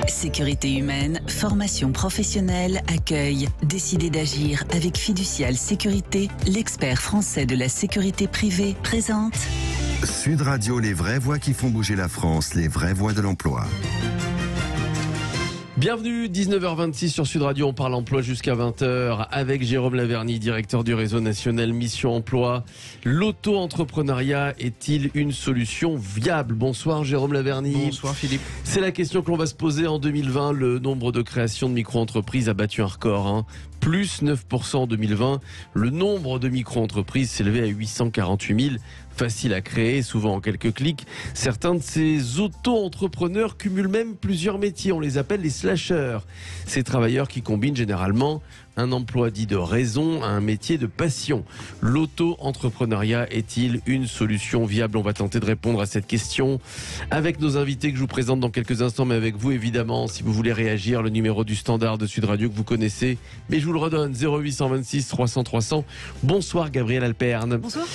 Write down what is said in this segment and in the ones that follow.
Sécurité humaine, formation professionnelle, accueil. Décidez d'agir avec Fiducial Sécurité, l'expert français de la sécurité privée, présente Sud Radio, les vraies voix qui font bouger la France, les vraies voix de l'emploi. Bienvenue, 19h26 sur Sud Radio, on parle emploi jusqu'à 20h avec Jérôme Laverny, directeur du réseau national Mission Emploi. L'auto-entrepreneuriat est-il une solution viable? Bonsoir Jérôme Laverny. Bonsoir Philippe. C'est la question que l'on va se poser en 2020. Le nombre de créations de micro-entreprises a battu un record, plus 9% en 2020. Le nombre de micro-entreprises s'est élevé à 848 000. Facile à créer, souvent en quelques clics. Certains de ces auto-entrepreneurs cumulent même plusieurs métiers. On les appelle les slasheurs. Ces travailleurs qui combinent généralement un emploi dit de raison à un métier de passion. L'auto-entrepreneuriat est-il une solution viable? On va tenter de répondre à cette question avec nos invités que je vous présente dans quelques instants, mais avec vous évidemment, si vous voulez réagir, le numéro du standard de Sud Radio que vous connaissez, mais je vous le redonne, 0826 300 300. Bonsoir Gabriel Alperne. Bonsoir.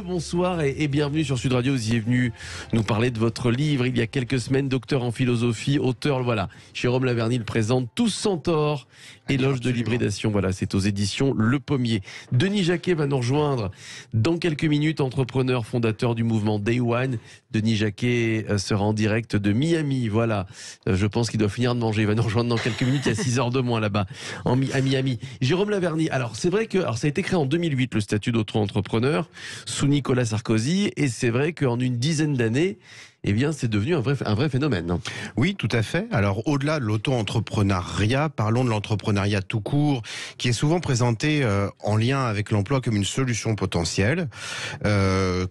Bonsoir et bienvenue sur Sud Radio. Vous y êtes venu nous parler de votre livre il y a quelques semaines, docteur en philosophie, auteur, voilà. Jérôme Laverny le présente, Tous sans tort, éloge de l'hybridation. Voilà, c'est aux éditions Le Pommier. Denis Jacquet va nous rejoindre dans quelques minutes, entrepreneur, fondateur du mouvement Day One. Denis Jacquet sera en direct de Miami. Voilà, je pense qu'il doit finir de manger. Il va nous rejoindre dans quelques minutes. Il y a 6 heures de moins là-bas, à Miami. Jérôme Laverny, alors c'est vrai que ça a été créé en 2008, le statut d'auto-entrepreneur, sous Nicolas Sarkozy. Et c'est vrai qu'en une dizaine d'années, eh bien, c'est devenu un vrai phénomène. Oui, tout à fait. Alors, au-delà de l'auto-entrepreneuriat, parlons de l'entrepreneuriat tout court, qui est souvent présenté en lien avec l'emploi comme une solution potentielle.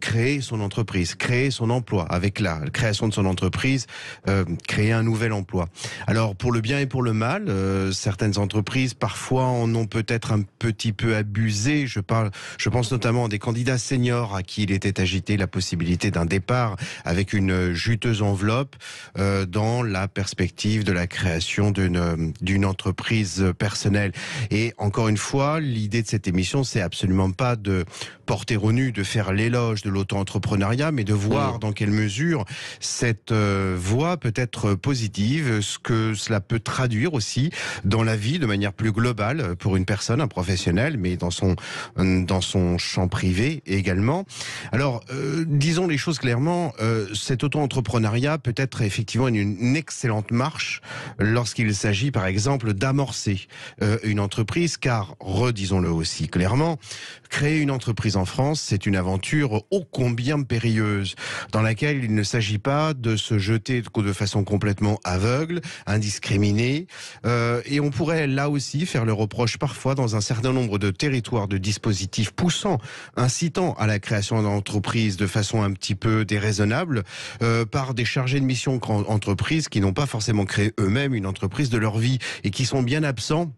Créer son entreprise, créer son emploi. Avec la création de son entreprise, créer un nouvel emploi. Alors, pour le bien et pour le mal, certaines entreprises, parfois, en ont peut-être un petit peu abusé. Je pense notamment à des candidats seniors à qui il était agité la possibilité d'un départ avec une juteuse enveloppe dans la perspective de la création d'une entreprise personnelle. Et encore une fois, l'idée de cette émission, c'est absolument pas de porter au nu, de faire l'éloge de l'auto-entrepreneuriat, mais de voir dans quelle mesure cette voie peut être positive, ce que cela peut traduire aussi dans la vie de manière plus globale pour une personne, un professionnel, mais dans son champ privé également. Alors, disons les choses clairement, cet auto-entrepreneuriat peut être effectivement une excellente marche lorsqu'il s'agit par exemple d'amorcer une entreprise, car, redisons-le aussi clairement, créer une entreprise en France, c'est une aventure ô combien périlleuse, dans laquelle il ne s'agit pas de se jeter de façon complètement aveugle, indiscriminée, et on pourrait là aussi faire le reproche parfois dans un certain nombre de territoires de dispositifs poussant, incitant à la création d'entreprises de façon un petit peu déraisonnable, par des chargés de mission entreprises qui n'ont pas forcément créé eux-mêmes une entreprise de leur vie et qui sont bien absents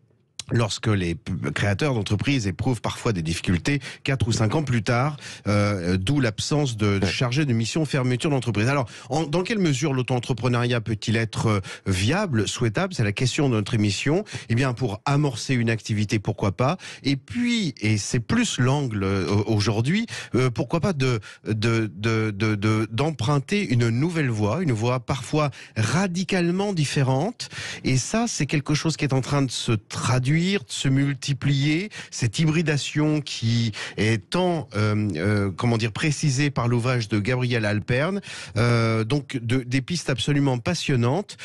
lorsque les créateurs d'entreprises éprouvent parfois des difficultés 4 ou 5 ans plus tard, d'où l'absence de chargé de mission fermeture d'entreprise. Alors, dans quelle mesure l'auto-entrepreneuriat peut-il être viable, souhaitable? C'est la question de notre émission. Eh bien, pour amorcer une activité, pourquoi pas? Et puis, et c'est plus l'angle aujourd'hui, pourquoi pas d'emprunter une nouvelle voie, une voie parfois radicalement différente. Et ça, c'est quelque chose qui est en train de se traduire, de se multiplier, cette hybridation qui est tant précisée par l'ouvrage de Gabriel Alperne, donc des pistes absolument passionnantes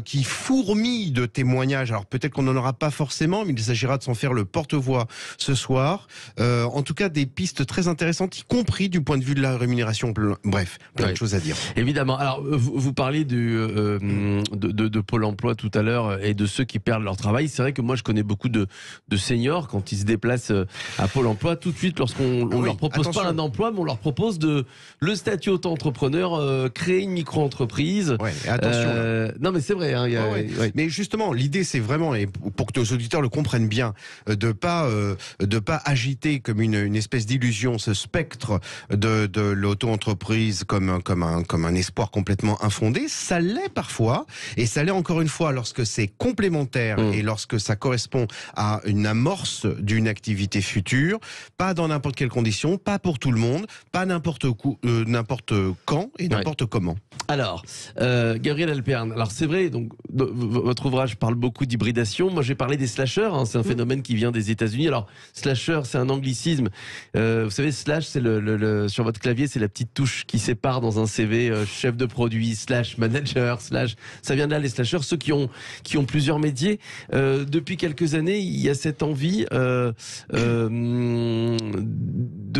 qui fourmillent de témoignages. Alors peut-être qu'on n'en aura pas forcément, mais il s'agira de s'en faire le porte-voix ce soir. En tout cas, des pistes très intéressantes, y compris du point de vue de la rémunération. Bref, plein de choses à dire. Évidemment. Alors vous parlez de Pôle emploi tout à l'heure et de ceux qui perdent leur travail. C'est vrai que moi je connais beaucoup de seniors quand ils se déplacent à Pôle emploi, tout de suite lorsqu'on leur propose pas un emploi, mais on leur propose le statut auto-entrepreneur, créer une micro-entreprise. Ouais, attention. Non mais c'est vrai. Mais justement, l'idée c'est vraiment, et pour que nos auditeurs le comprennent bien, de pas agiter comme une espèce d'illusion ce spectre de l'auto-entreprise comme un espoir complètement infondé. Ça l'est parfois, et ça l'est encore une fois lorsque c'est complémentaire et lorsque ça correspond à une amorce d'une activité future, pas dans n'importe quelles conditions, pas pour tout le monde, pas n'importe quand et n'importe comment. Alors, Gabriel Alperne, alors c'est vrai, donc votre ouvrage parle beaucoup d'hybridation. Moi, j'ai parlé des slashers, hein, c'est un phénomène qui vient des États-Unis. Alors, slasher, c'est un anglicisme. Vous savez, slash, c'est sur votre clavier, c'est la petite touche qui sépare dans un CV chef de produit, slash manager, slash. Ça vient de là, les slashers, ceux qui ont plusieurs métiers. Depuis quelques années, il y a cette envie de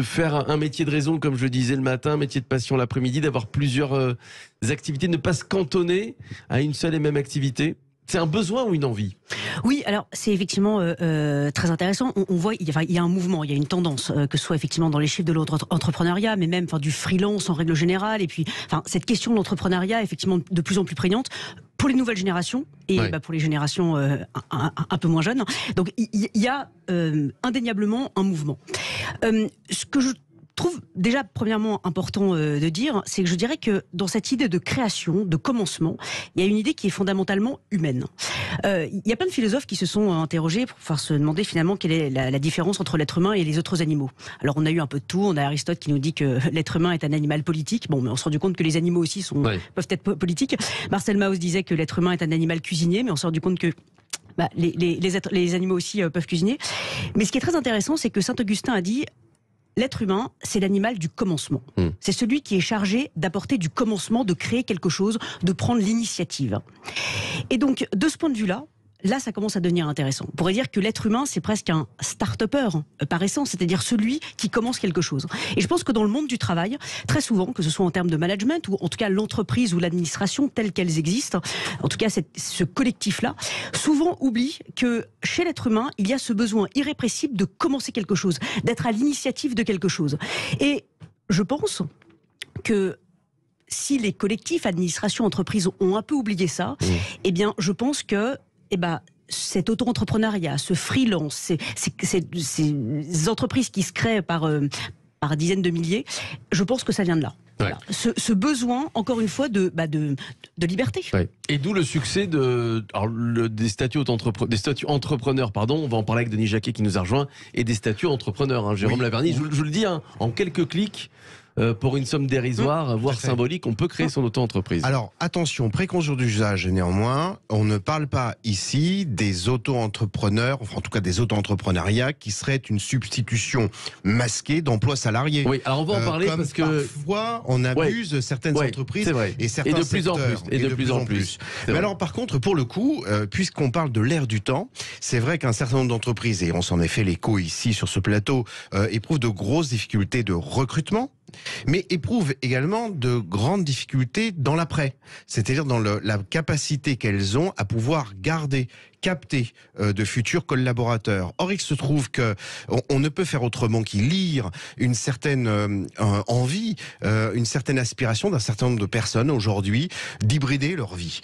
faire un métier de raison, comme je disais le matin, un métier de passion l'après-midi, d'avoir plusieurs activités, ne pas se cantonner à une seule et même activité. C'est un besoin ou une envie ? Oui, alors c'est effectivement très intéressant. On voit, il y a un mouvement, il y a une tendance, que ce soit effectivement dans les chiffres de l'entrepreneuriat, mais même du freelance en règle générale. Et puis, cette question de l'entrepreneuriat, effectivement, de plus en plus prégnante pour les nouvelles générations et pour les générations un peu moins jeunes. Donc, il y a indéniablement un mouvement. Ce que je trouve déjà premièrement important de dire, c'est que je dirais que dans cette idée de création, de commencement, il y a une idée qui est fondamentalement humaine. Il y a plein de philosophes qui se sont interrogés pour pouvoir se demander finalement quelle est la différence entre l'être humain et les autres animaux. Alors on a eu un peu de tout, on a Aristote qui nous dit que l'être humain est un animal politique, bon mais on s'est rendu compte que les animaux aussi peuvent être politiques. Marcel Mauss disait que l'être humain est un animal cuisinier, mais on s'est rendu compte que les animaux aussi peuvent cuisiner. Mais ce qui est très intéressant, c'est que Saint-Augustin a dit: l'être humain, c'est l'animal du commencement. C'est celui qui est chargé d'apporter du commencement, de créer quelque chose, de prendre l'initiative. Et donc, de ce point de vue-là, ça commence à devenir intéressant. On pourrait dire que l'être humain, c'est presque un start-upper par essence, c'est-à-dire celui qui commence quelque chose. Et je pense que dans le monde du travail, très souvent, que ce soit en termes de management, ou en tout cas l'entreprise ou l'administration telles qu'elles existent, en tout cas ce collectif-là, souvent oublie que chez l'être humain, il y a ce besoin irrépressible de commencer quelque chose, d'être à l'initiative de quelque chose. Et je pense que si les collectifs, administrations, entreprises ont un peu oublié ça, eh bien, je pense que cet auto-entrepreneuriat, ce freelance, ces entreprises qui se créent par dizaines de milliers, je pense que ça vient de là. Voilà. Ce besoin, encore une fois, de liberté. Ouais. Et d'où le succès des statuts entrepreneurs, on va en parler avec Denis Jacquet qui nous a rejoint, et des statuts entrepreneurs. Jérôme Laverny, je vous le dis, en quelques clics, pour une somme dérisoire, voire symbolique, on peut créer son auto-entreprise. Alors, attention, précaution d'usage néanmoins, on ne parle pas ici des auto-entrepreneurs, enfin en tout cas des auto-entrepreneuriats qui seraient une substitution masquée d'emplois salariés. Oui, alors on va en parler parce que parfois on abuse certaines entreprises et certains secteurs. Et de plus en plus. Mais alors par contre, pour le coup, puisqu'on parle de l'ère du temps, c'est vrai qu'un certain nombre d'entreprises, et on s'en est fait l'écho ici sur ce plateau, éprouvent de grosses difficultés de recrutement, mais éprouvent également de grandes difficultés dans l'après, c'est-à-dire dans la capacité qu'elles ont à pouvoir capter de futurs collaborateurs. Or, il se trouve que on ne peut faire autrement qu'y lire une certaine envie, une certaine aspiration d'un certain nombre de personnes aujourd'hui d'hybrider leur vie,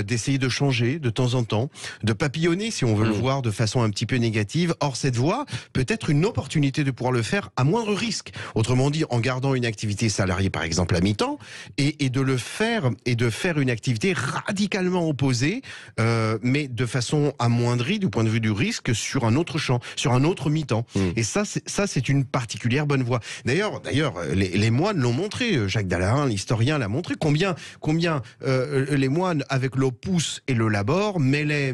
d'essayer de changer de temps en temps, de papillonner, si on veut le voir de façon un petit peu négative. Or, cette voie peut être une opportunité de pouvoir le faire à moindre risque. Autrement dit, en gardant une activité salariée, par exemple, à mi-temps, et de faire une activité radicalement opposée, mais de façon amoindrie du point de vue du risque sur un autre champ, sur un autre mi-temps. Et ça, c'est une particulière bonne voie. D'ailleurs, les moines l'ont montré. Jacques Dallarin, l'historien, l'a montré. Combien les moines, avec l'opus et le labor, mêlaient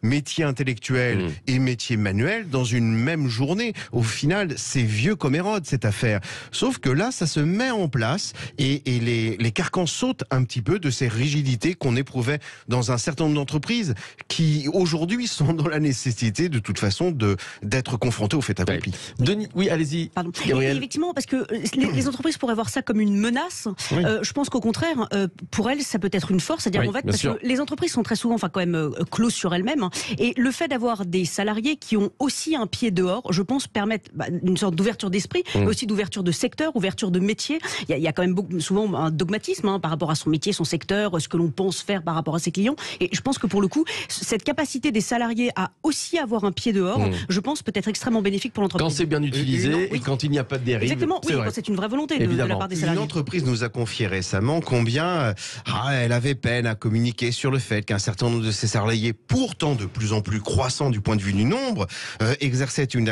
métier intellectuel et métier manuel dans une même journée. Au final, c'est vieux comme Hérode, cette affaire. Sauf que là, ça se met en place et les carcans sautent un petit peu de ces rigidités qu'on éprouvait dans un certain nombre d'entreprises qui, aujourd'hui, sont dans la nécessité, de toute façon, d'être confrontés au fait accompli. Denis, oui, allez-y. Pardon. Effectivement, parce que les entreprises pourraient voir ça comme une menace. Je pense qu'au contraire, pour elles, ça peut être une force. C'est-à-dire, parce que les entreprises sont très souvent, quand même, closes sur elles-mêmes. Et le fait d'avoir des salariés qui ont aussi un pied dehors, je pense, permettre une sorte d'ouverture d'esprit, mais aussi d'ouverture de secteur, ouverture de métier. Il y a quand même souvent un dogmatisme par rapport à son métier, son secteur, ce que l'on pense faire par rapport à ses clients. Et je pense que pour le coup, cette capacité des salariés à aussi avoir un pied dehors, je pense peut être extrêmement bénéfique pour l'entreprise. Quand c'est bien utilisé et quand il n'y a pas de dérive. Exactement, oui, quand c'est une vraie volonté de la part des salariés. Une entreprise nous a confié récemment combien elle avait peine à communiquer sur le fait qu'un certain nombre de ses salariés, pourtant de plus en plus croissants du point de vue du nombre, exerçaient une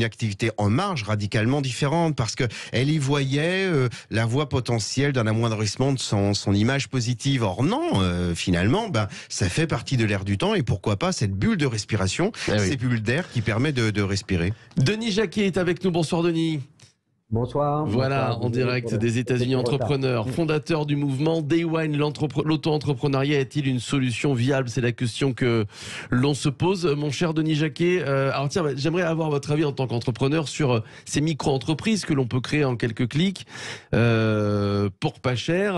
activité en marge radicalement différente parce qu'elle y voyait la voie potentielle d'un amoindrissement de son image positive. Or non, finalement, ça fait partie de l'air du temps et pourquoi pas cette bulle de respiration, ces bulles d'air qui permet de respirer. Denis Jacquet est avec nous. Bonsoir Denis. Bonsoir. Voilà, en direct des États-Unis, entrepreneur, fondateur du mouvement Day One. L'auto-entrepreneuriat est-il une solution viable? C'est la question que l'on se pose. Mon cher Denis Jacquet, alors tiens, j'aimerais avoir votre avis en tant qu'entrepreneur sur ces micro-entreprises que l'on peut créer en quelques clics pour pas cher.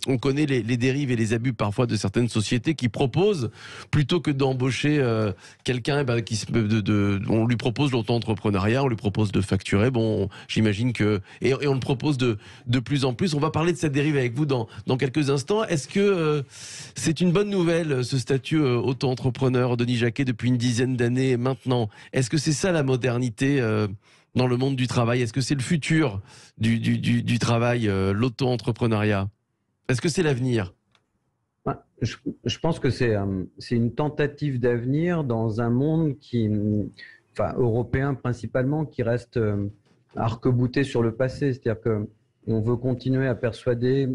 On connaît les dérives et les abus parfois de certaines sociétés qui proposent, plutôt que d'embaucher quelqu'un, on lui propose l'auto-entrepreneuriat, on lui propose de facturer. Bon, j'imagine que... Et on le propose de plus en plus. On va parler de cette dérive avec vous dans quelques instants. Est-ce que c'est une bonne nouvelle, ce statut auto-entrepreneur, Denis Jacquet, depuis une dizaine d'années maintenant? Est-ce que c'est ça la modernité dans le monde du travail? Est-ce que c'est le futur du travail, l'auto-entrepreneuriat? Est-ce que c'est l'avenir? Je pense que c'est une tentative d'avenir dans un monde européen principalement, qui reste arc-bouté sur le passé. C'est-à-dire qu'on veut continuer à persuader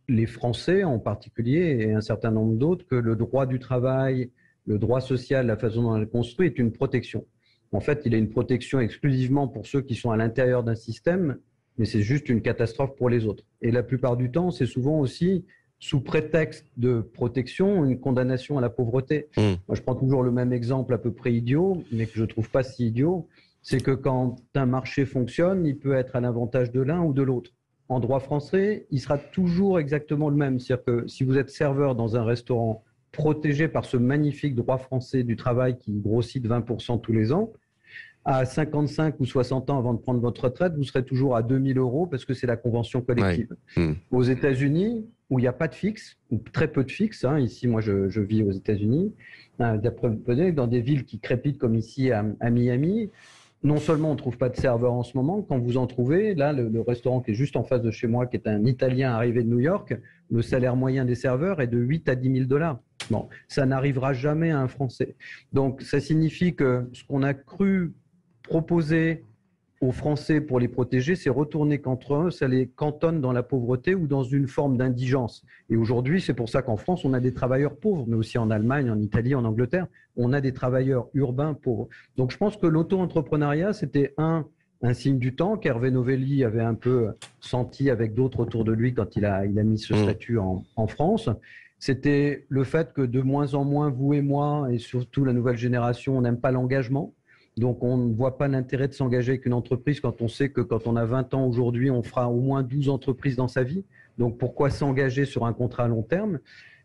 les Français en particulier et un certain nombre d'autres que le droit du travail, le droit social, la façon dont elle est construite est une protection. En fait, il est une protection exclusivement pour ceux qui sont à l'intérieur d'un système, mais c'est juste une catastrophe pour les autres. Et la plupart du temps, c'est souvent aussi, sous prétexte de protection, une condamnation à la pauvreté. Moi, je prends toujours le même exemple à peu près idiot, mais que je ne trouve pas si idiot. C'est que quand un marché fonctionne, il peut être à l'avantage de l'un ou de l'autre. En droit français, il sera toujours exactement le même. C'est-à-dire que si vous êtes serveur dans un restaurant protégé par ce magnifique droit français du travail qui grossit de 20% tous les ans, à 55 ou 60 ans avant de prendre votre retraite, vous serez toujours à 2 000 € parce que c'est la convention collective. Aux États-Unis, où il n'y a pas de fixe, ou très peu de fixe, ici, moi je vis aux États-Unis, dans des villes qui crépitent comme ici à Miami, non seulement on ne trouve pas de serveur en ce moment, quand vous en trouvez, là, le restaurant qui est juste en face de chez moi, qui est un Italien arrivé de New York, le salaire moyen des serveurs est de 8 à 10 000 $. Bon, ça n'arrivera jamais à un Français. Donc, ça signifie que ce qu'on a cru proposer aux Français pour les protéger, c'est retourner contre eux, ça les cantonne dans la pauvreté ou dans une forme d'indigence. Et aujourd'hui, c'est pour ça qu'en France, on a des travailleurs pauvres, mais aussi en Allemagne, en Italie, en Angleterre, on a des travailleurs urbains pauvres. Donc je pense que l'auto-entrepreneuriat, c'était un signe du temps qu'Hervé Novelli avait un peu senti avec d'autres autour de lui quand il a mis ce statut en France. C'était le fait que de moins en moins, vous et moi, et surtout la nouvelle génération, on n'aime pas l'engagement. Donc, on ne voit pas l'intérêt de s'engager avec une entreprise quand on sait que quand on a 20 ans aujourd'hui, on fera au moins 12 entreprises dans sa vie. Donc, pourquoi s'engager sur un contrat à long terme?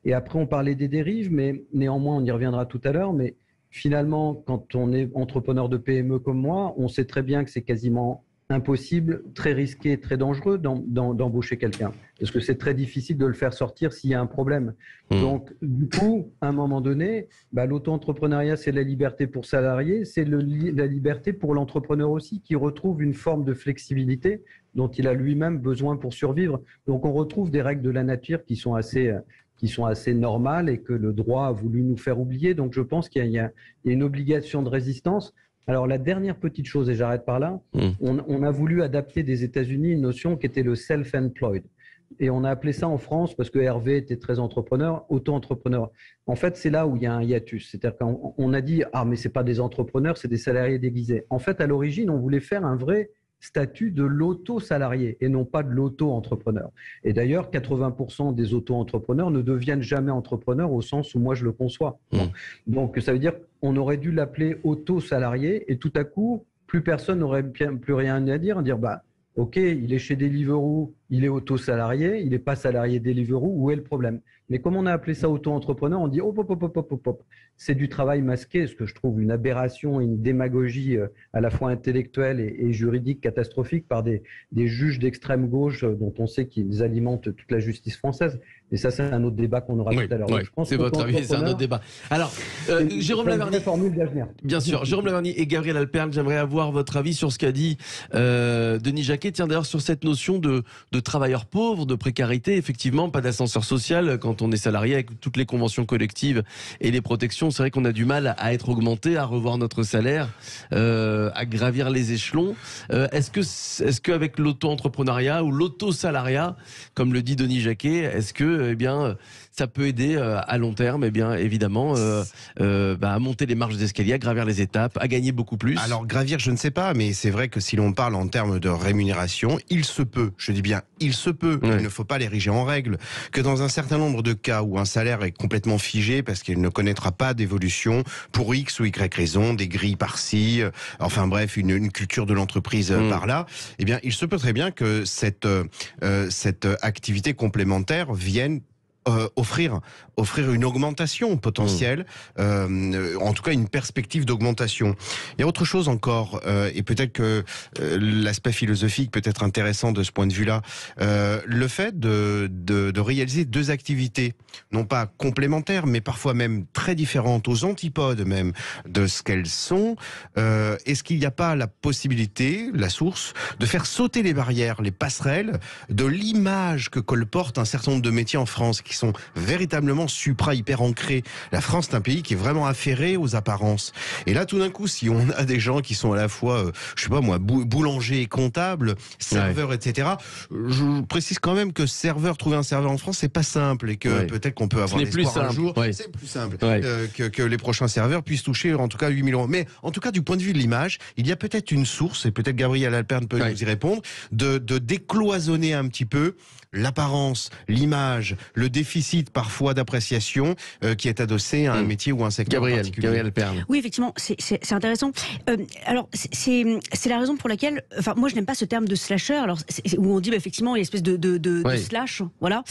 Et après, on parlait des dérives, mais néanmoins, on y reviendra tout à l'heure. Mais finalement, quand on est entrepreneur de PME comme moi, on sait très bien que c'est quasiment impossible, très risqué, très dangereux d'embaucher quelqu'un. Parce que c'est très difficile de le faire sortir s'il y a un problème. Donc, du coup, à un moment donné, l'auto-entrepreneuriat, c'est la liberté pour salarié, c'est la liberté pour l'entrepreneur aussi, qui retrouve une forme de flexibilité dont il a lui-même besoin pour survivre. Donc, on retrouve des règles de la nature qui sont assez normales et que le droit a voulu nous faire oublier. Donc, je pense qu'il y a une obligation de résistance. Alors, la dernière petite chose, et j'arrête par là, on a voulu adapter des États-Unis une notion qui était le self-employed. Et on a appelé ça en France, parce que Hervé était très entrepreneur, auto-entrepreneur. En fait, c'est là où il y a un hiatus. C'est-à-dire qu'on a dit, mais ce n'est pas des entrepreneurs, c'est des salariés déguisés. En fait, à l'origine, on voulait faire un vrai statut de l'auto-salarié et non pas de l'auto-entrepreneur. Et d'ailleurs, 80% des auto-entrepreneurs ne deviennent jamais entrepreneurs au sens où moi je le conçois. Donc, ça veut dire qu'on aurait dû l'appeler auto-salarié et tout à coup, plus personne n'aurait plus rien à dire, OK, il est chez Deliveroo, il est auto-salarié, il n'est pas salarié Deliveroo, où est le problème? Mais comme on a appelé ça auto-entrepreneur, on dit hop, hop, hop, hop, hop, hop, hop. C'est du travail masqué, ce que je trouve une aberration, une démagogie à la fois intellectuelle et juridique catastrophique par des juges d'extrême gauche dont on sait qu'ils alimentent toute la justice française. Et ça, c'est un autre débat qu'on aura tout à l'heure. C'est votre avis, c'est un autre débat. Alors, Jérôme Laverny, bien sûr, Jérôme Laverny et Gabriel Alperne, j'aimerais avoir votre avis sur ce qu'a dit Denis Jacquet. Tiens, d'ailleurs, sur cette notion de travailleurs pauvres, de précarité, effectivement, pas d'ascenseur social quand on est salarié avec toutes les conventions collectives et les protections. C'est vrai qu'on a du mal à être augmenté, à revoir notre salaire, à gravir les échelons. Est-ce qu'avec l'auto-entrepreneuriat ou l'auto-salariat, comme le dit Denis Jacquet, est-ce que ça peut aider à long terme, évidemment, à monter les marches d'escalier, à gravir les étapes, à gagner beaucoup plus? Alors gravir, je ne sais pas, mais c'est vrai que si l'on parle en termes de rémunération, il se peut, je dis bien il se peut, il ne faut pas l'ériger en règle, que dans un certain nombre de cas où un salaire est complètement figé parce qu'il ne connaîtra pas d'évolution pour X ou Y raison, des grilles par-ci, enfin bref, une culture de l'entreprise par-là, il se peut très bien que cette activité complémentaire vienne offrir une augmentation potentielle, en tout cas une perspective d'augmentation. Il y a autre chose encore, et peut-être que l'aspect philosophique peut être intéressant de ce point de vue-là, le fait de réaliser deux activités, non pas complémentaires, mais parfois même très différentes, aux antipodes même de ce qu'elles sont, est-ce qu'il n'y a pas la possibilité, la source, de faire sauter les barrières, les passerelles de l'image que colporte un certain nombre de métiers en France qui sont véritablement hyper ancrés. La France, c'est un pays qui est vraiment affairé aux apparences. Et là, tout d'un coup, si on a des gens qui sont à la fois, je sais pas moi, boulanger et comptable, serveur, etc. Je précise quand même que trouver un serveur en France, c'est pas simple et que peut-être qu'on peut avoir l'espoir un jour. C'est plus simple que les prochains serveurs puissent toucher en tout cas 8 000 €. Mais en tout cas, du point de vue de l'image, il y a peut-être une source, et peut-être Gabriel Alperne peut nous y répondre, de décloisonner un petit peu l'apparence, l'image, le déficit parfois d'appréciation qui est adossé à un métier ou un secteur particulier. Gabriel Alperne. Oui, effectivement, c'est intéressant. Alors, c'est la raison pour laquelle, moi, je n'aime pas ce terme de slasher, alors où on dit effectivement il y a une espèce de slash, voilà,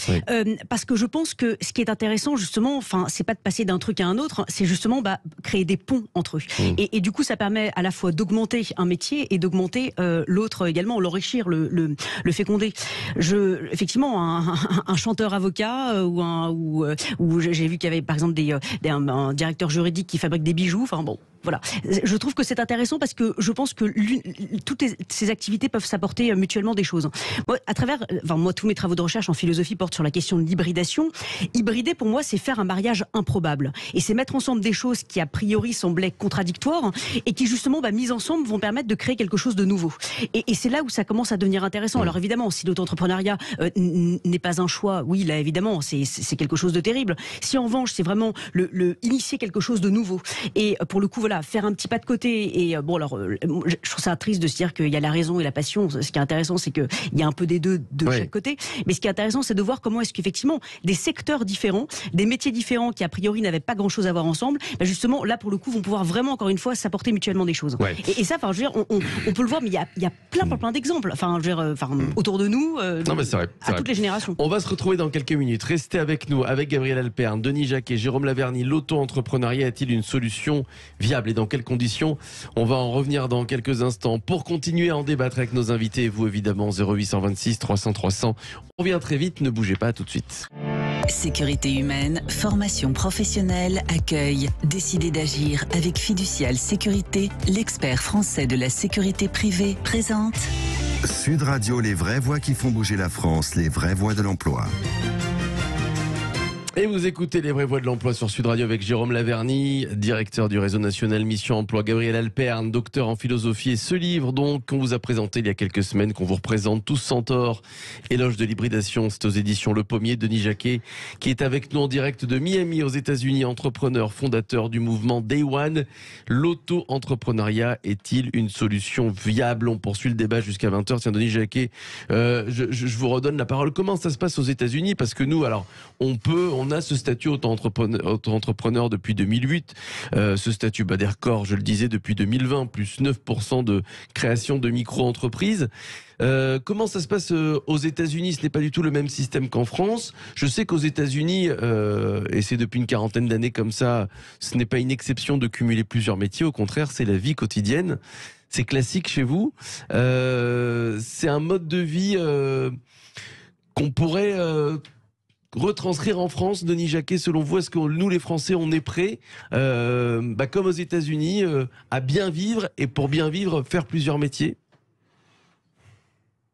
parce que je pense que ce qui est intéressant justement, c'est pas de passer d'un truc à un autre, c'est justement créer des ponts entre eux. Et du coup, ça permet à la fois d'augmenter un métier et d'augmenter l'autre également, l'enrichir, le féconder. Effectivement, un chanteur avocat ou j'ai vu qu'il y avait par exemple un directeur juridique qui fabrique des bijoux. Enfin bon, voilà. Je trouve que c'est intéressant parce que je pense que toutes ces activités peuvent s'apporter mutuellement des choses. Moi, tous mes travaux de recherche en philosophie portent sur la question de l'hybridation. Hybrider, pour moi, c'est faire un mariage improbable. Et c'est mettre ensemble des choses qui, a priori, semblaient contradictoires et qui, justement, mises ensemble, vont permettre de créer quelque chose de nouveau. Et c'est là où ça commence à devenir intéressant. Alors évidemment, si l'auto-entrepreneuriat n'est pas un choix, oui, là, évidemment, c'est quelque chose de terrible. Si en revanche, c'est vraiment initier quelque chose de nouveau. Et pour le coup, voilà, faire un petit pas de côté. Et je trouve ça triste de se dire qu'il y a la raison et la passion. Ce qui est intéressant, c'est qu'il y a un peu des deux de chaque côté. Mais ce qui est intéressant, c'est de voir comment est-ce qu'effectivement, des secteurs différents, des métiers différents qui a priori n'avaient pas grand-chose à voir ensemble, justement, là, pour le coup, vont pouvoir vraiment, encore une fois, s'apporter mutuellement des choses. Et ça, je veux dire, on peut le voir, mais il y a plein d'exemples. Autour de nous, à toutes les générations. On va se retrouver dans quelques minutes. Restez avec nous, avec Gabriel Alperne, Denis Jacquet, Jérôme Laverny. L'auto-entrepreneuriat est-il une solution viable et dans quelles conditions? On va en revenir dans quelques instants. Pour continuer à en débattre avec nos invités, vous évidemment, 0826 300 300. On revient très vite, ne bougez pas, tout de suite. Sécurité humaine, formation professionnelle, accueil. Décidez d'agir avec Fiducial Sécurité, l'expert français de la sécurité privée, présente Sud Radio, les vraies voix qui font bouger la France, les vraies voix de l'emploi. Et vous écoutez les vraies voix de l'emploi sur Sud Radio avec Jérôme Laverny, directeur du réseau national Mission Emploi, Gabriel Alperne, docteur en philosophie, et ce livre donc qu'on vous a présenté il y a quelques semaines, qu'on vous représente tous sans tort, Éloge de l'hybridation, c'est aux éditions Le Pommier. Denis Jacquet qui est avec nous en direct de Miami aux États-Unis, entrepreneur, fondateur du mouvement Day One. L'auto-entrepreneuriat est-il une solution viable? On poursuit le débat jusqu'à 20h. Tiens, Denis Jacquet, je vous redonne la parole. Comment ça se passe aux États-Unis? Parce que nous, alors, on on a ce statut auto-entrepreneur depuis 2008, ce statut Badercor, je le disais, depuis 2020, plus 9% de création de micro-entreprises. Comment ça se passe aux États-Unis? Ce n'est pas du tout le même système qu'en France. Je sais qu'aux États-Unis, et c'est depuis une quarantaine d'années comme ça, ce n'est pas une exception de cumuler plusieurs métiers. Au contraire, c'est la vie quotidienne. C'est classique chez vous. C'est un mode de vie qu'on pourrait retranscrire en France, Denis Jacquet, selon vous? Est-ce que nous, les Français, on est prêts, comme aux États-Unis, à bien vivre et pour bien vivre, faire plusieurs métiers?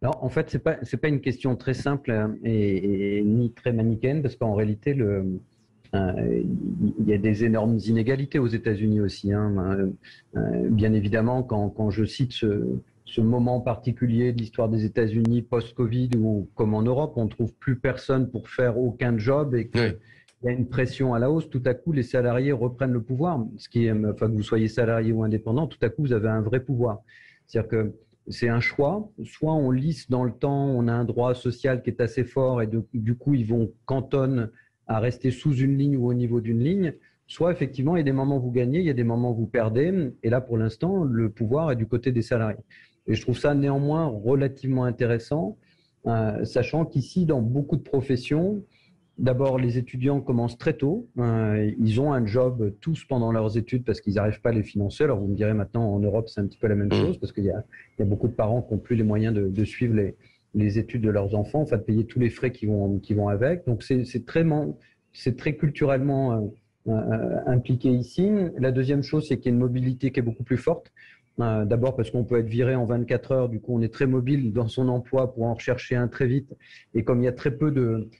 Alors, en fait, c'est pas une question très simple et ni très manichéenne, parce qu'en réalité, il y a des énormes inégalités aux États-Unis aussi. Bien évidemment, quand je cite ce moment particulier de l'histoire des États-Unis post-Covid, où, comme en Europe, on ne trouve plus personne pour faire aucun job et qu'il y a une pression à la hausse, tout à coup, les salariés reprennent le pouvoir. Que vous soyez salarié ou indépendant, tout à coup, vous avez un vrai pouvoir. C'est-à-dire que c'est un choix. Soit on lisse dans le temps, on a un droit social qui est assez fort et du coup, ils vont cantonner à rester sous une ligne ou au niveau d'une ligne. Soit effectivement, il y a des moments où vous gagnez, il y a des moments où vous perdez. Et là, pour l'instant, le pouvoir est du côté des salariés. Et je trouve ça néanmoins relativement intéressant, sachant qu'ici, dans beaucoup de professions, d'abord, les étudiants commencent très tôt. Ils ont un job tous pendant leurs études parce qu'ils n'arrivent pas à les financer. Alors, vous me direz maintenant, en Europe, c'est un petit peu la même chose parce qu'il y a beaucoup de parents qui n'ont plus les moyens de suivre les études de leurs enfants, de payer tous les frais qui vont avec. Donc, c'est très culturellement impliqué ici. La deuxième chose, c'est qu'il y a une mobilité qui est beaucoup plus forte. D'abord parce qu'on peut être viré en 24 heures, du coup on est très mobile dans son emploi pour en rechercher un très vite. Et comme il y a très peu de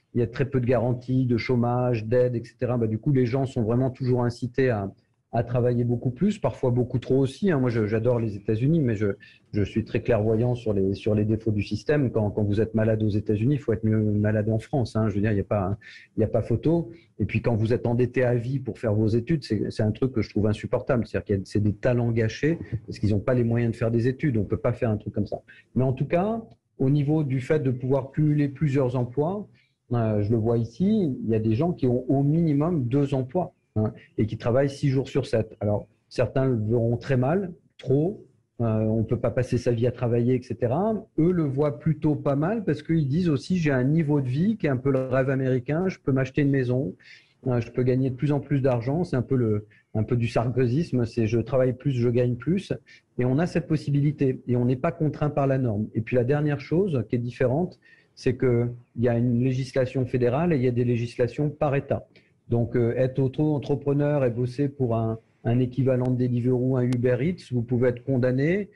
garanties, de chômage, d'aide, etc., du coup les gens sont vraiment toujours incités à travailler beaucoup plus, parfois beaucoup trop aussi. Moi j'adore les États-Unis, mais je suis très clairvoyant sur les défauts du système. Quand vous êtes malade aux États-Unis, il faut être mieux malade en France. Je veux dire, il n'y a pas photo. Et puis quand vous êtes endetté à vie pour faire vos études, c'est un truc que je trouve insupportable. C'est-à-dire que c'est des talents gâchés parce qu'ils n'ont pas les moyens de faire des études. On ne peut pas faire un truc comme ça. Mais en tout cas, au niveau du fait de pouvoir cumuler plusieurs emplois, je le vois ici, il y a des gens qui ont au minimum 2 emplois et qui travaillent 6 jours sur 7. Alors, certains le verront très mal, trop. On ne peut pas passer sa vie à travailler, etc. Eux le voient plutôt pas mal parce qu'ils disent aussi j'ai un niveau de vie qui est un peu le rêve américain, je peux m'acheter une maison, je peux gagner de plus en plus d'argent, c'est un peu du sarkozysme, c'est je travaille plus, je gagne plus, et on a cette possibilité et on n'est pas contraint par la norme. Et puis la dernière chose qui est différente, c'est qu'il y a une législation fédérale et il y a des législations par État. Donc être auto-entrepreneur et bosser pour un équivalent de Deliveroo, un Uber Eats, vous pouvez être condamné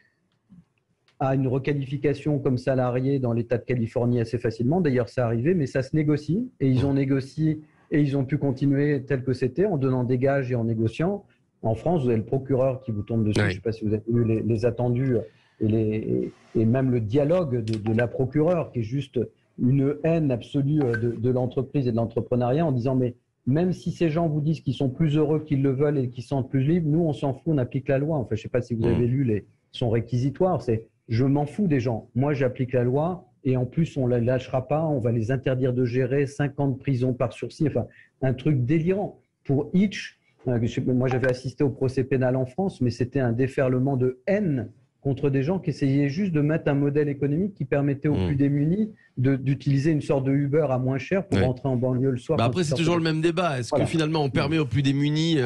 à une requalification comme salarié dans l'État de Californie assez facilement. D'ailleurs, c'est arrivé, mais ça se négocie. Et ils ont négocié et ils ont pu continuer tel que c'était en donnant des gages et en négociant. En France, vous avez le procureur qui vous tombe dessus. Oui. Je ne sais pas si vous avez vu les attendus et même le dialogue de la procureure qui est juste une haine absolue de l'entreprise et de l'entrepreneuriat en disant mais même si ces gens vous disent qu'ils sont plus heureux qu'ils le veulent et qu'ils se sentent plus libres, nous, on s'en fout, on applique la loi. Enfin, je ne sais pas si vous avez lu son réquisitoire. C'est « je m'en fous des gens. Moi, j'applique la loi et en plus, on ne la lâchera pas. On va les interdire de gérer 5 ans de prison par sursis. » Enfin, un truc délirant. Pour Hitch, moi, j'avais assisté au procès pénal en France, mais c'était un déferlement de haine contre des gens qui essayaient juste de mettre un modèle économique qui permettait aux plus démunis d'utiliser une sorte de Uber à moins cher pour rentrer en banlieue le soir. Après, c'est toujours le même débat. Est-ce que finalement, on permet aux plus démunis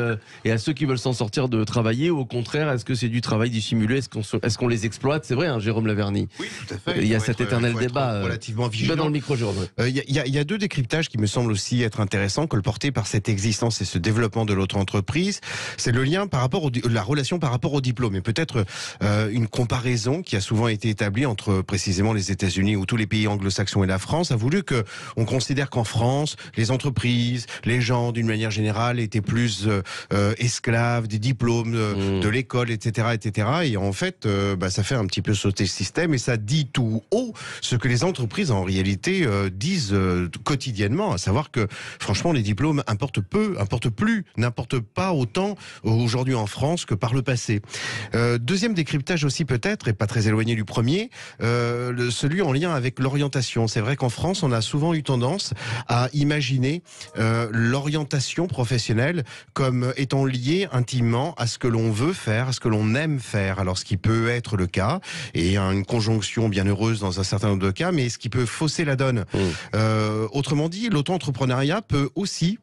et à ceux qui veulent s'en sortir de travailler, ou au contraire, est-ce que c'est du travail dissimulé? Est-ce qu'on les exploite? C'est vrai, Jérôme Laverny. Oui, tout à fait. Il y a cet éternel débat. Relativement vigilant. Dans le micro, Jérôme. Il y a 2 décryptages qui me semblent aussi être intéressants, colportés par cette existence et ce développement de l'auto-entreprise. C'est le lien par rapport la relation par rapport au diplôme. Et peut-être une comparaison qui a souvent été établie entre précisément les États-Unis ou tous les pays anglo-saxons et la France, a voulu qu'on considère qu'en France, les entreprises, les gens d'une manière générale étaient plus esclaves des diplômes de l'école, etc., etc. Et en fait, ça fait un petit peu sauter le système et ça dit tout haut ce que les entreprises en réalité disent quotidiennement, à savoir que franchement les diplômes importent peu, importent plus, n'importent pas autant aujourd'hui en France que par le passé. Deuxième décryptage aussi peut-être, et pas très éloigné du premier, celui en lien avec l'orientation l'orientation. C'est vrai qu'en France, on a souvent eu tendance à imaginer l'orientation professionnelle comme étant liée intimement à ce que l'on veut faire, à ce que l'on aime faire. Alors, ce qui peut être le cas, et une conjonction bien heureuse dans un certain nombre de cas, mais ce qui peut fausser la donne. Autrement dit, l'auto-entrepreneuriat peut aussi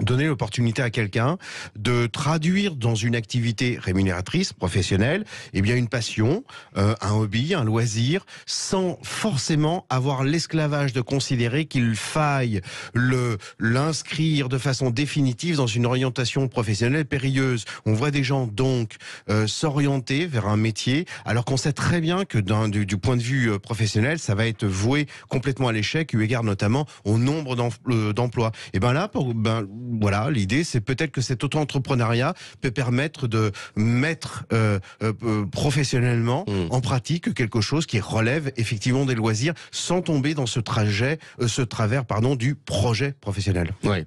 donner l'opportunité à quelqu'un de traduire dans une activité rémunératrice, professionnelle, eh bien une passion, un hobby, un loisir, sans forcément avoir l'esclavage de considérer qu'il faille l'inscrire de façon définitive dans une orientation professionnelle périlleuse. On voit des gens donc s'orienter vers un métier, alors qu'on sait très bien que du point de vue professionnel, ça va être voué complètement à l'échec, eu égard notamment au nombre d'emplois. Et ben là, voilà, l'idée, c'est peut-être que cet auto-entrepreneuriat peut permettre de mettre professionnellement en pratique quelque chose qui relève effectivement des loisirs, sans tomber dans ce travers du projet professionnel. Ouais.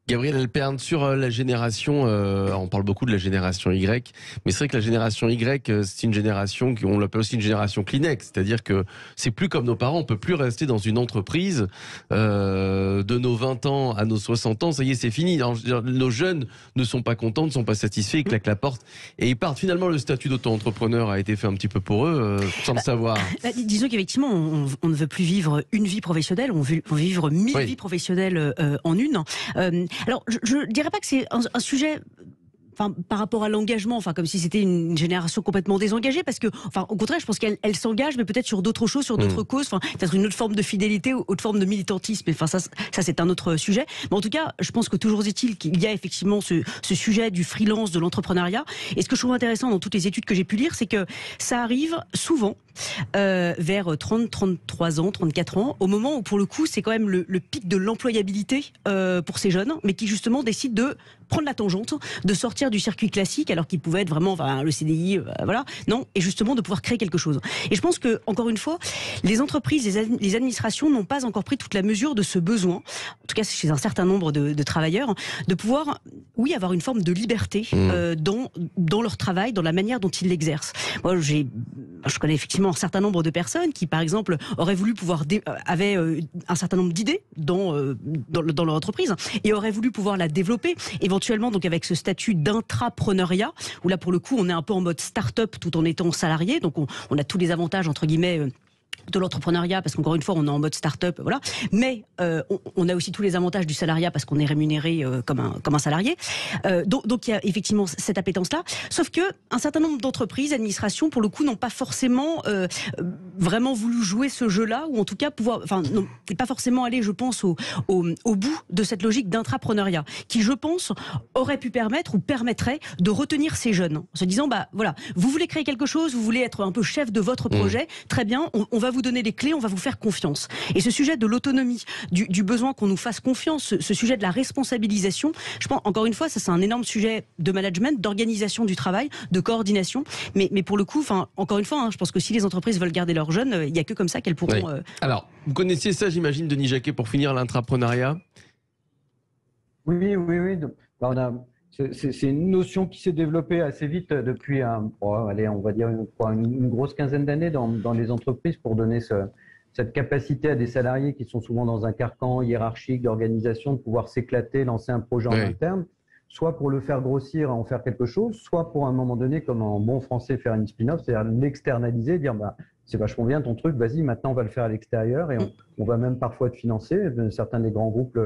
Gabriel Alperne, sur la génération, on parle beaucoup de la génération Y, mais c'est vrai que la génération Y, c'est une génération, on l'appelle aussi une génération Kleenex, c'est-à-dire que c'est plus comme nos parents, on peut plus rester dans une entreprise de nos 20 ans à nos 60 ans, ça y est, c'est fini. Alors, nos jeunes ne sont pas contents, ne sont pas satisfaits, ils claquent la porte et ils partent. Finalement, le statut d'auto-entrepreneur a été fait un petit peu pour eux, sans le savoir. Disons qu'effectivement, on ne veut plus vivre une vie professionnelle, on veut vivre 1000 vies professionnelles en une. Alors, je ne dirais pas que c'est un sujet... Enfin, par rapport à l'engagement, enfin, comme si c'était une génération complètement désengagée, parce que, enfin, au contraire, je pense qu'elle s'engage, mais peut-être sur d'autres choses, sur d'autres causes, enfin, peut-être une autre forme de fidélité ou autre forme de militantisme. Enfin, ça c'est un autre sujet. Mais en tout cas, je pense que toujours est-il qu'il y a effectivement ce sujet du freelance, de l'entrepreneuriat. Et ce que je trouve intéressant dans toutes les études que j'ai pu lire, c'est que ça arrive souvent vers 30, 33 ans, 34 ans, au moment où, pour le coup, c'est quand même le pic de l'employabilité pour ces jeunes, mais qui justement décident de prendre la tangente, de sortir du circuit classique, alors qu'il pouvait être vraiment le CDI, voilà, non, et justement de pouvoir créer quelque chose. Et je pense que, encore une fois, les entreprises, les administrations n'ont pas encore pris toute la mesure de ce besoin, en tout cas chez un certain nombre de travailleurs, de pouvoir, oui, avoir une forme de liberté dans leur travail, dans la manière dont ils l'exercent. Moi, je connais effectivement un certain nombre de personnes qui, par exemple, auraient voulu avaient un certain nombre d'idées dans leur entreprise et auraient voulu pouvoir la développer, éventuellement donc avec ce statut d'intrapreneuriat, où là pour le coup on est un peu en mode start-up tout en étant salarié, donc on a tous les avantages entre guillemets de l'entrepreneuriat, parce qu'encore une fois on est en mode start-up, voilà. Mais on a aussi tous les avantages du salariat parce qu'on est rémunéré comme un salarié. Donc il y a effectivement cette appétence-là. Sauf que un certain nombre d'entreprises, administrations, pour le coup, n'ont pas forcément vraiment voulu jouer ce jeu-là, ou en tout cas non, pas forcément aller, je pense, au bout de cette logique d'intrapreneuriat, qui, je pense, aurait pu permettre ou permettrait de retenir ces jeunes, en se disant, voilà, vous voulez créer quelque chose, vous voulez être un peu chef de votre projet, très bien, on va vous donner les clés, on va vous faire confiance. Et ce sujet de l'autonomie, du besoin qu'on nous fasse confiance, ce sujet de la responsabilisation, je pense, encore une fois, ça c'est un énorme sujet de management, d'organisation du travail, de coordination. Mais pour le coup, encore une fois, je pense que si les entreprises veulent garder leurs jeunes, il n'y a que comme ça qu'elles pourront... Oui. Alors, vous connaissiez ça, j'imagine, Denis Jacquet, pour finir, l'intrapreneuriat ? Oui. C'est une notion qui s'est développée assez vite depuis, on va dire une grosse quinzaine d'années dans les entreprises, pour donner cette capacité à des salariés qui sont souvent dans un carcan hiérarchique d'organisation de pouvoir s'éclater, lancer un projet en interne, soit pour le faire grossir, en faire quelque chose, soit pour à un moment donné, comme en bon français, faire une spin-off, c'est-à-dire l'externaliser, dire c'est vachement bien ton truc, vas-y, maintenant on va le faire à l'extérieur, et on va même parfois te financer, certains des grands groupes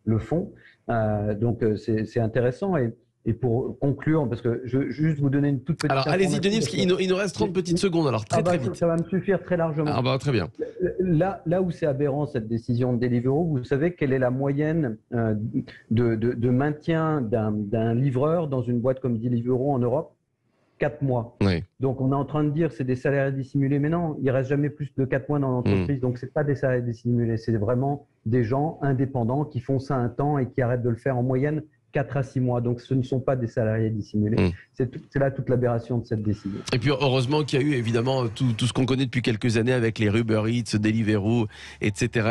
le font. Donc c'est intéressant. Et pour conclure, parce que je veux juste vous donner une toute petite... Alors allez-y Denis, parce qu'il nous reste 30 petites secondes, alors très vite. Ça va me suffire très largement. Très bien. Là où c'est aberrant cette décision de Deliveroo, vous savez quelle est la moyenne de maintien d'un livreur dans une boîte comme Deliveroo en Europe? 4 mois. Oui. Donc on est en train de dire c'est des salariés dissimulés, mais non, il reste jamais plus de 4 mois dans l'entreprise, donc c'est pas des salariés dissimulés, c'est vraiment des gens indépendants qui font ça un temps et qui arrêtent de le faire en moyenne 4 à 6 mois. Donc, ce ne sont pas des salariés dissimulés. C'est là toute l'aberration de cette décision. Et puis, heureusement qu'il y a eu évidemment tout ce qu'on connaît depuis quelques années avec les Uber Eats, Deliveroo, etc.,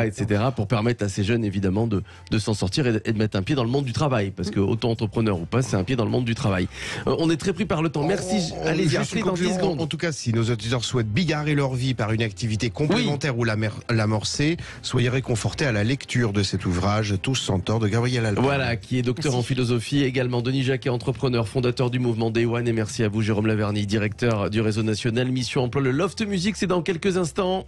pour permettre à ces jeunes, évidemment, de s'en sortir et de mettre un pied dans le monde du travail. Parce que, auto-entrepreneur ou pas, c'est un pied dans le monde du travail. On est très pris par le temps. Merci. Allez-y, Astrid, dans 10 secondes. En tout cas, si nos auditeurs souhaitent bigarrer leur vie par une activité complémentaire ou l'amorcer, soyez réconfortés à la lecture de cet ouvrage, Tous sans tort, de Gabriel Alban. Voilà, qui est docteur en philosophie, également Denis Jacquet, entrepreneur, fondateur du mouvement Day One, et merci à vous Jérôme Laverny, directeur du réseau national Mission Emploi. Le Loft Music, c'est dans quelques instants.